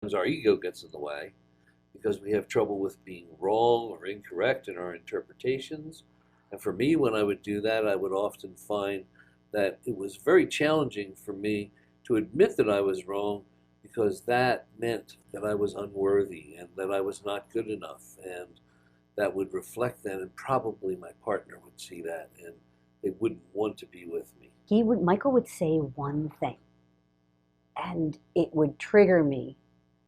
sometimes our ego gets in the way because we have trouble with being wrong or incorrect in our interpretations. And for me, when I would do that, I would often find that it was very challenging for me to admit that I was wrong because that meant that I was unworthy and that I was not good enough. And that would reflect that, and probably my partner would see that and they wouldn't want to be with me. Michael would say one thing, and it would trigger me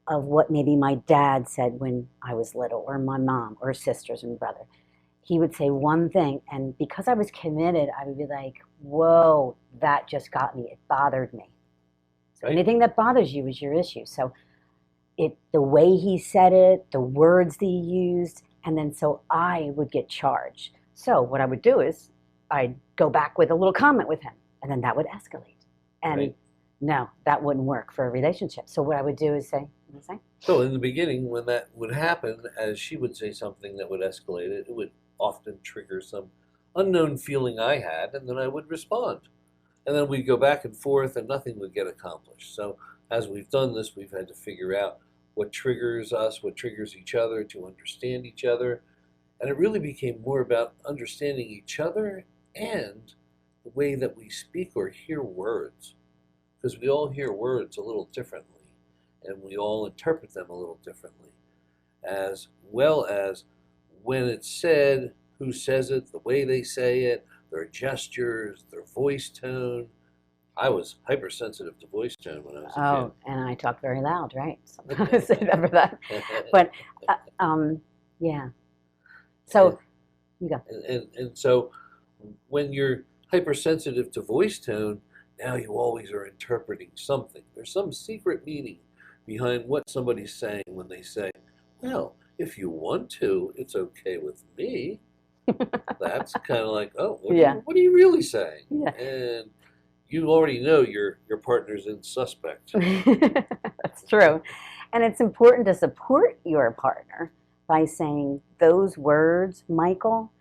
of what maybe my dad said when I was little, or my mom, or sisters and brother. He would say one thing, and because I was committed, I would be like, whoa, that just got me. It bothered me. So Right? anything that bothers you is your issue. So the way he said it, the words that he used, and then so I would get charged. So what I would do is I'd go back with a little comment with him, and then that would escalate. And Right. no, that wouldn't work for a relationship. So what I would do is say, what did I say? So in the beginning, when that would happen, as she would say something that would escalate it, it would often trigger some unknown feeling I had, and then I would respond. And then we'd go back and forth, and nothing would get accomplished. So as we've done this, we've had to figure out what triggers us, what triggers each other, to understand each other. And it really became more about understanding each other and the way that we speak or hear words. Because we all hear words a little differently, and we all interpret them a little differently, as well as when it's said, who says it, the way they say it, their gestures, their voice tone. I was hypersensitive to voice tone when I was a Oh, and I talk very loud, right? Sometimes I remember that. kid. But yeah. So you go. And so when you're hypersensitive to voice tone, now you always are interpreting something. There's some secret meaning behind what somebody's saying when they say, well, if you want to, it's okay with me. That's kind of like, oh, Yeah. what are you really saying? Yeah. And you already know your partner's in suspect. That's true. And it's important to support your partner by saying those words, Michael,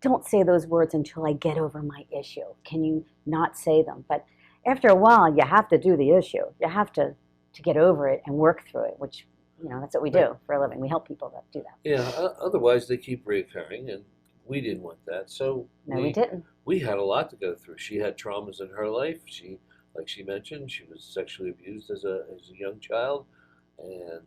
don't say those words until I get over my issue. Can you not say them? But after a while, you have to do the issue. You have to get over it and work through it, which, that's what we do for a living. We help people that do that. Yeah, otherwise they keep reoccurring, and we didn't want that. So No, we didn't. we had a lot to go through. She had traumas in her life. Like she mentioned, she was sexually abused as a young child, and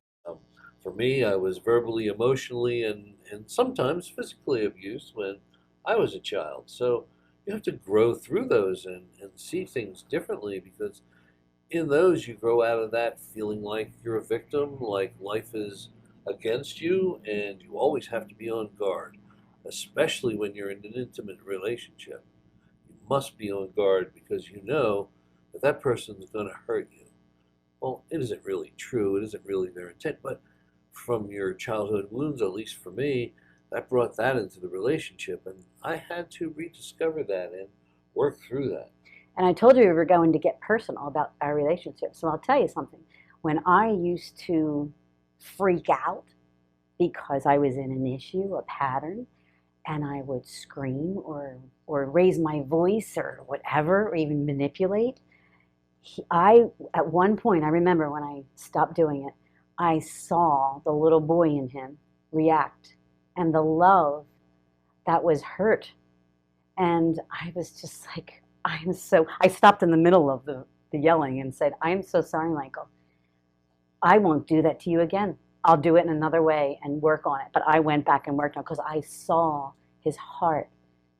for me, I was verbally, emotionally, and sometimes physically abused when I was a child. So you have to grow through those and see things differently, because in those you grow out of that feeling like you're a victim, like life is against you, and you always have to be on guard, especially when you're in an intimate relationship. You must be on guard because you know that that person's going to hurt you. Well, it isn't really true, it isn't really their intent, but from your childhood wounds, at least for me, that brought that into the relationship, and I had to rediscover that and work through that. And I told you we were going to get personal about our relationship. So I'll tell you something. When I used to freak out because I was in an issue, a pattern, and I would scream or raise my voice or whatever, or even manipulate, at one point, I remember when I stopped doing it, I saw the little boy in him react, and the love that was hurt. And I was just like, I stopped in the middle of the yelling and said, I'm so sorry, Michael. I won't do that to you again. I'll do it in another way and work on it. But I went back and worked on it because I saw his heart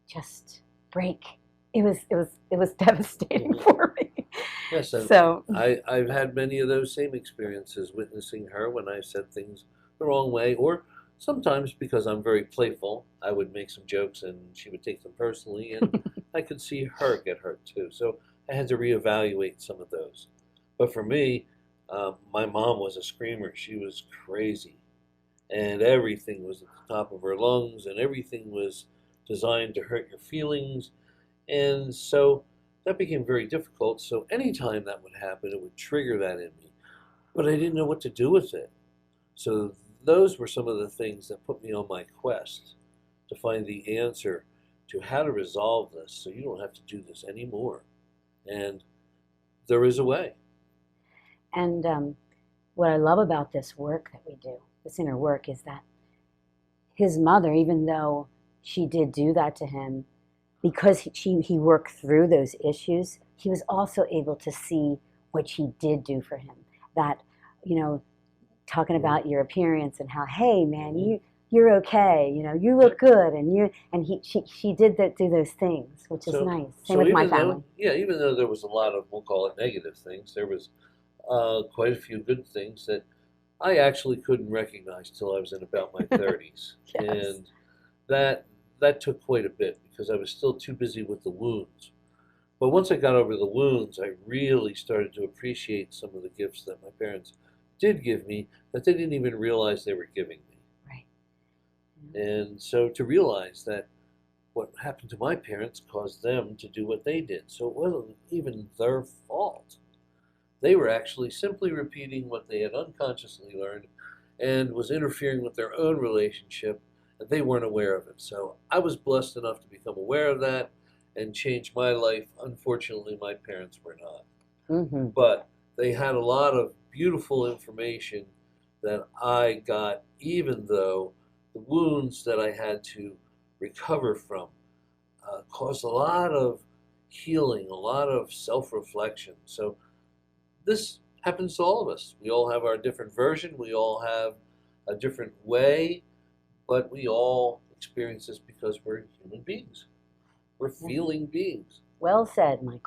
just break. It was devastating for me. Yes, and So I've had many of those same experiences witnessing her when I said things the wrong way, or sometimes because I'm very playful, I would make some jokes and she would take them personally, and I could see her get hurt too. So I had to reevaluate some of those. But for me, my mom was a screamer. She was crazy, and everything was at the top of her lungs, and everything was designed to hurt your feelings. And so that became very difficult. So anytime that would happen, it would trigger that in me. But I didn't know what to do with it. So those were some of the things that put me on my quest to find the answer to how to resolve this so you don't have to do this anymore. And there is a way. And what I love about this work that we do, this inner work, is that his mother, even though she did do that to him, because he worked through those issues, he was also able to see what she did do for him. That, you know, talking Mhm. about your appearance and how, hey man, Mhm. you're okay, you Yeah. look good, and she did that, do those things, which is So, nice. Same so with my even though, family. yeah, even though there was a lot of, we'll call it negative things, there was quite a few good things that I actually couldn't recognize till I was in about my 30s, Yes. and that that took quite a bit because I was still too busy with the wounds. But once I got over the wounds, I really started to appreciate some of the gifts that my parents did give me that they didn't even realize they were giving me. Right. And so to realize that what happened to my parents caused them to do what they did. So it wasn't even their fault. They were actually simply repeating what they had unconsciously learned and was interfering with their own relationship, and they weren't aware of it. So I was blessed enough to become aware of that and change my life. Unfortunately, my parents were not. Mm-hmm. But they had a lot of beautiful information that I got, even though the wounds that I had to recover from caused a lot of healing, a lot of self reflection. So this happens to all of us. We all have our different version, we all have a different way, but we all experience this because we're human beings. We're feeling beings. Well said, Michael.